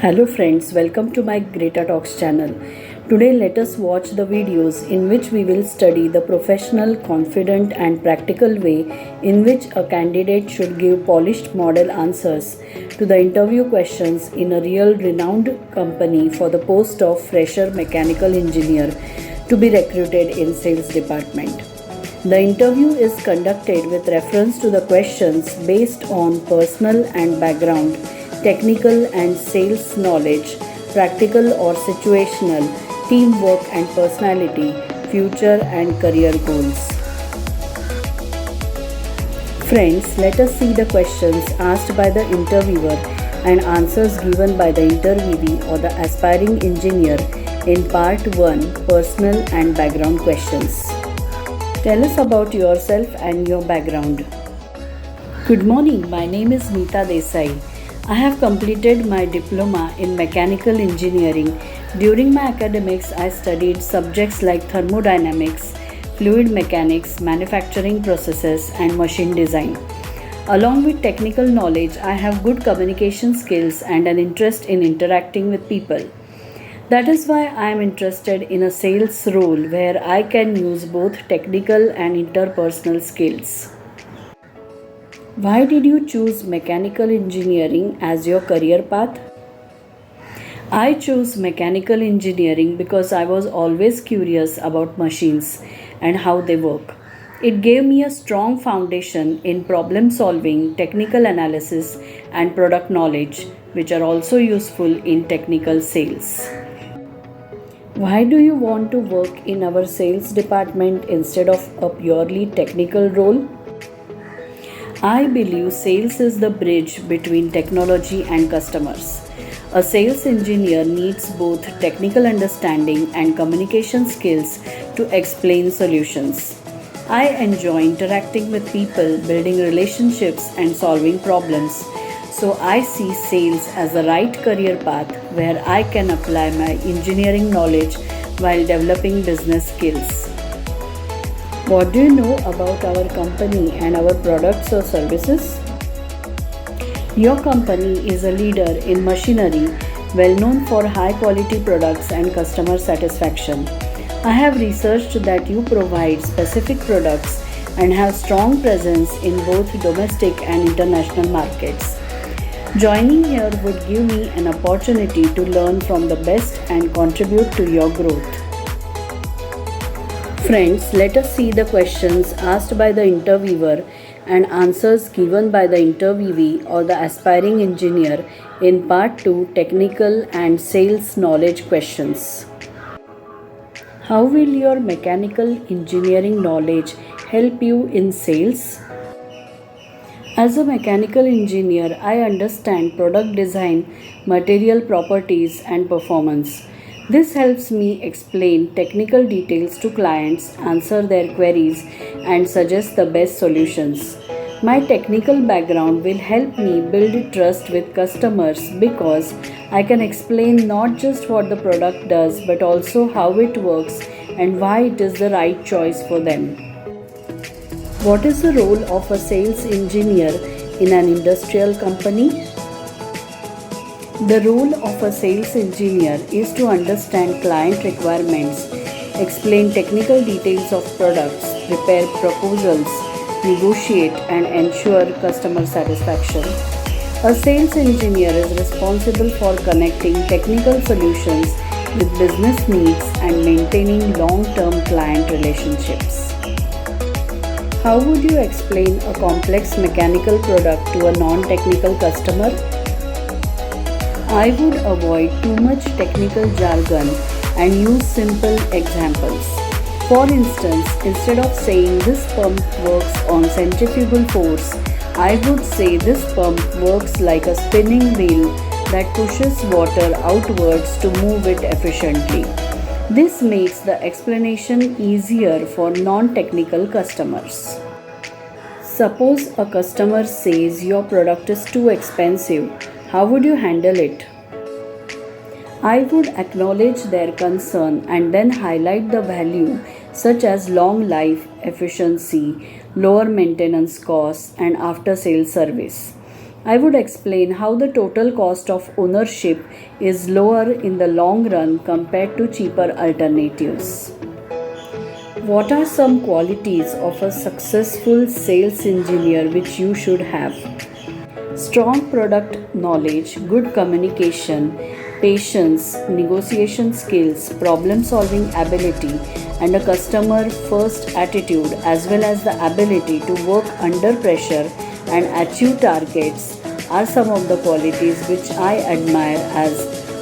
Hello friends, welcome to my Greta Talks channel. Today let us watch the videos in which we will study the professional, confident and practical way in which a candidate should give polished model answers to the interview questions in a real renowned company for the post of fresher mechanical engineer to be recruited in sales department. The interview is conducted with reference to the questions based on personal and background, technical and sales knowledge, practical or situational, teamwork and personality, future and career goals. Friends, let us see the questions asked by the interviewer and answers given by the interviewee or the aspiring engineer in part 1, personal and background questions. Tell us about yourself and your background. Good morning, my name is Meeta Desai. I have completed my diploma in mechanical engineering. During my academics, I studied subjects like thermodynamics, fluid mechanics, manufacturing processes, and machine design. Along with technical knowledge, I have good communication skills and an interest in interacting with people. That is why I am interested in a sales role where I can use both technical and interpersonal skills. Why did you choose mechanical engineering as your career path? I chose mechanical engineering because I was always curious about machines and how they work. It gave me a strong foundation in problem solving, technical analysis, and product knowledge, which are also useful in technical sales. Why do you want to work in our sales department instead of a purely technical role? I believe sales is the bridge between technology and customers. A sales engineer needs both technical understanding and communication skills to explain solutions. I enjoy interacting with people, building relationships, and solving problems. So I see sales as the right career path where I can apply my engineering knowledge while developing business skills. What do you know about our company and our products or services? Your company is a leader in machinery, well known for high quality products and customer satisfaction. I have researched that you provide specific products and have strong presence in both domestic and international markets. Joining here would give me an opportunity to learn from the best and contribute to your growth. Friends, let us see the questions asked by the interviewer and answers given by the interviewee or the aspiring engineer in part 2, technical and sales knowledge questions. How will your mechanical engineering knowledge help you in sales? As a mechanical engineer, I understand product design, material properties, and performance. This helps me explain technical details to clients, answer their queries, and suggest the best solutions. My technical background will help me build trust with customers because I can explain not just what the product does but also how it works and why it is the right choice for them. What is the role of a sales engineer in an industrial company? The role of a sales engineer is to understand client requirements, explain technical details of products, prepare proposals, negotiate, and ensure customer satisfaction. A sales engineer is responsible for connecting technical solutions with business needs and maintaining long-term client relationships. How would you explain a complex mechanical product to a non-technical customer? I would avoid too much technical jargon and use simple examples. For instance, instead of saying this pump works on centrifugal force, I would say this pump works like a spinning wheel that pushes water outwards to move it efficiently. This makes the explanation easier for non-technical customers. Suppose a customer says your product is too expensive. How would you handle it? I would acknowledge their concern and then highlight the value such as long life, efficiency, lower maintenance costs, and after sales service. I would explain how the total cost of ownership is lower in the long run compared to cheaper alternatives. What are some qualities of a successful sales engineer which you should have? Strong product knowledge, good communication, patience, negotiation skills, problem solving ability, and a customer first attitude, as well as the ability to work under pressure and achieve targets, are some of the qualities which I admire as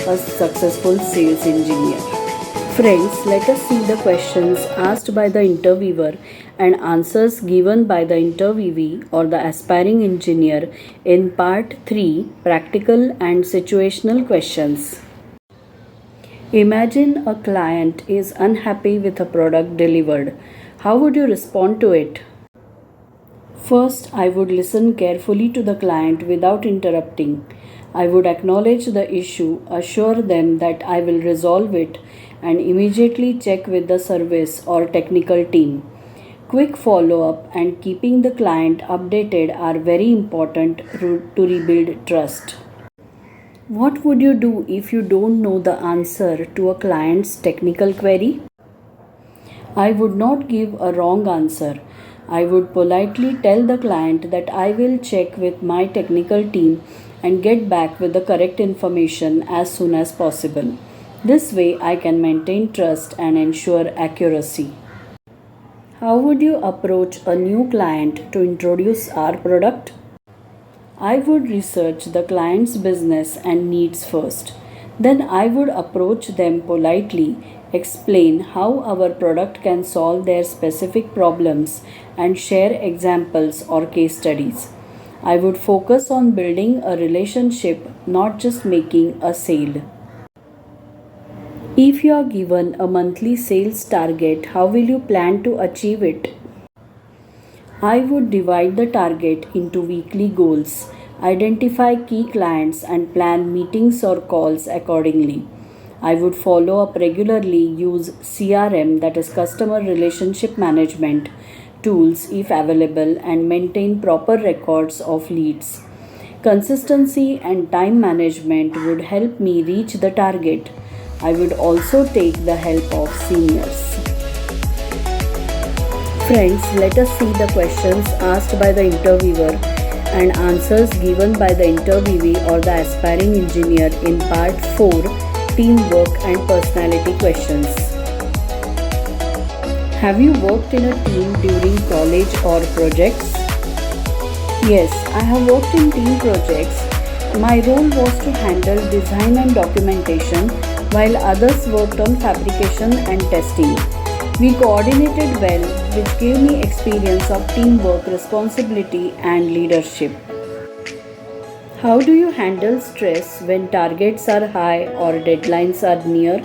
a successful sales engineer. Friends, let us see the questions asked by the interviewer and answers given by the interviewee or the aspiring engineer in part 3, practical and situational questions. Imagine a client is unhappy with a product delivered. How would you respond to it? First, I would listen carefully to the client without interrupting. I would acknowledge the issue, assure them that I will resolve it, and immediately check with the service or technical team. Quick follow up and keeping the client updated are very important to rebuild trust. What would you do if you don't know the answer to a client's technical query? I would not give a wrong answer. I would politely tell the client that I will check with my technical team and get back with the correct information as soon as possible. This way, I can maintain trust and ensure accuracy. How would you approach a new client to introduce our product? I would research the client's business and needs first. Then I would approach them politely, explain how our product can solve their specific problems, and share examples or case studies. I would focus on building a relationship, not just making a sale. If you are given a monthly sales target, how will you plan to achieve it? I would divide the target into weekly goals, identify key clients, and plan meetings or calls accordingly. I would follow up regularly, use CRM, that is customer relationship management tools if available, and maintain proper records of leads. Consistency and time management would help me reach the target. I would also take the help of seniors. Friends, let us see the questions asked by the interviewer and answers given by the interviewee or the aspiring engineer in part 4, teamwork and personality questions. Have you worked in a team during college or projects? Yes, I have worked in team projects. My role was to handle design and documentation while others worked on fabrication and testing. We coordinated well, which gave me experience of teamwork, responsibility, and leadership. How do you handle stress when targets are high or deadlines are near?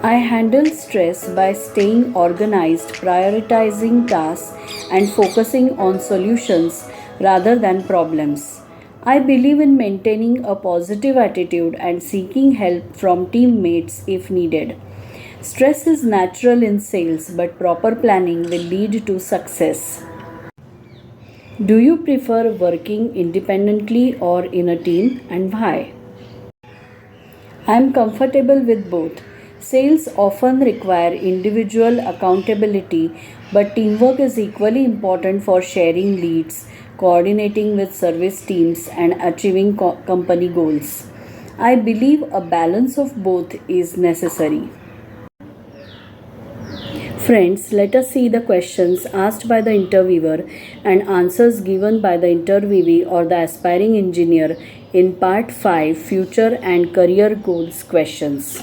I handle stress by staying organized, prioritizing tasks, and focusing on solutions rather than problems. I believe in maintaining a positive attitude and seeking help from teammates if needed. Stress is natural in sales, but proper planning will lead to success. Do you prefer working independently or in a team, and why? I am comfortable with both. Sales often require individual accountability, but teamwork is equally important for sharing leads, coordinating with service teams, and achieving company goals. I believe a balance of both is necessary. Friends, let us see the questions asked by the interviewer and answers given by the interviewee or the aspiring engineer in part 5, future and career goals questions.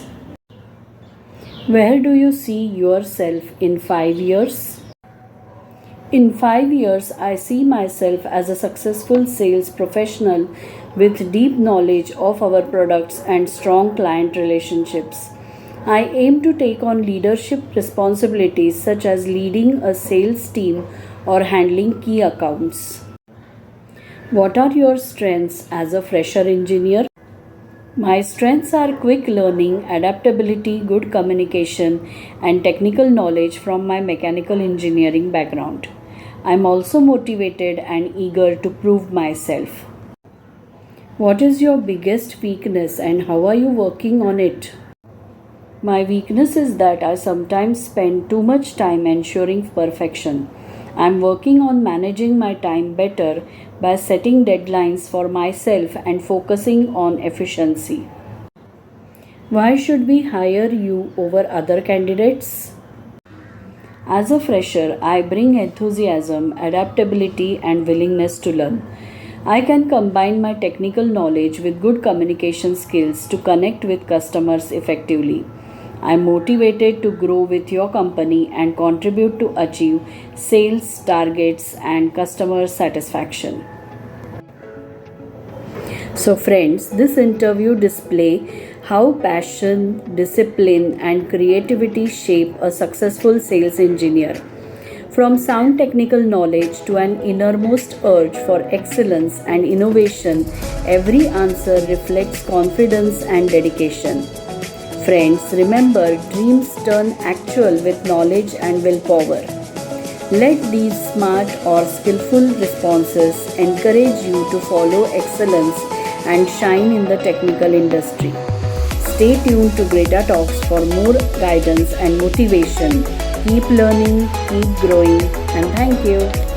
Where do you see yourself in 5 years? In 5 years, I see myself as a successful sales professional with deep knowledge of our products and strong client relationships. I aim to take on leadership responsibilities such as leading a sales team or handling key accounts. What are your strengths as a fresher engineer? My strengths are quick learning, adaptability, good communication, and technical knowledge from my mechanical engineering background. I'm also motivated and eager to prove myself. What is your biggest weakness and how are you working on it? My weakness is that I sometimes spend too much time ensuring perfection. I'm working on managing my time better by setting deadlines for myself and focusing on efficiency. Why should we hire you over other candidates? As a fresher, I bring enthusiasm, adaptability, and willingness to learn. I can combine my technical knowledge with good communication skills to connect with customers effectively. I am motivated to grow with your company and contribute to achieve sales targets and customer satisfaction. So friends, this interview display how passion, discipline and creativity shape a successful sales engineer. From sound technical knowledge to an innermost urge for excellence and innovation, every answer reflects confidence and dedication. Friends, remember, dreams turn actual with knowledge and willpower. Let these smart or skillful responses encourage you to follow excellence and shine in the technical industry. Stay tuned to Greta Talks for more guidance and motivation. Keep learning, keep growing, and thank you.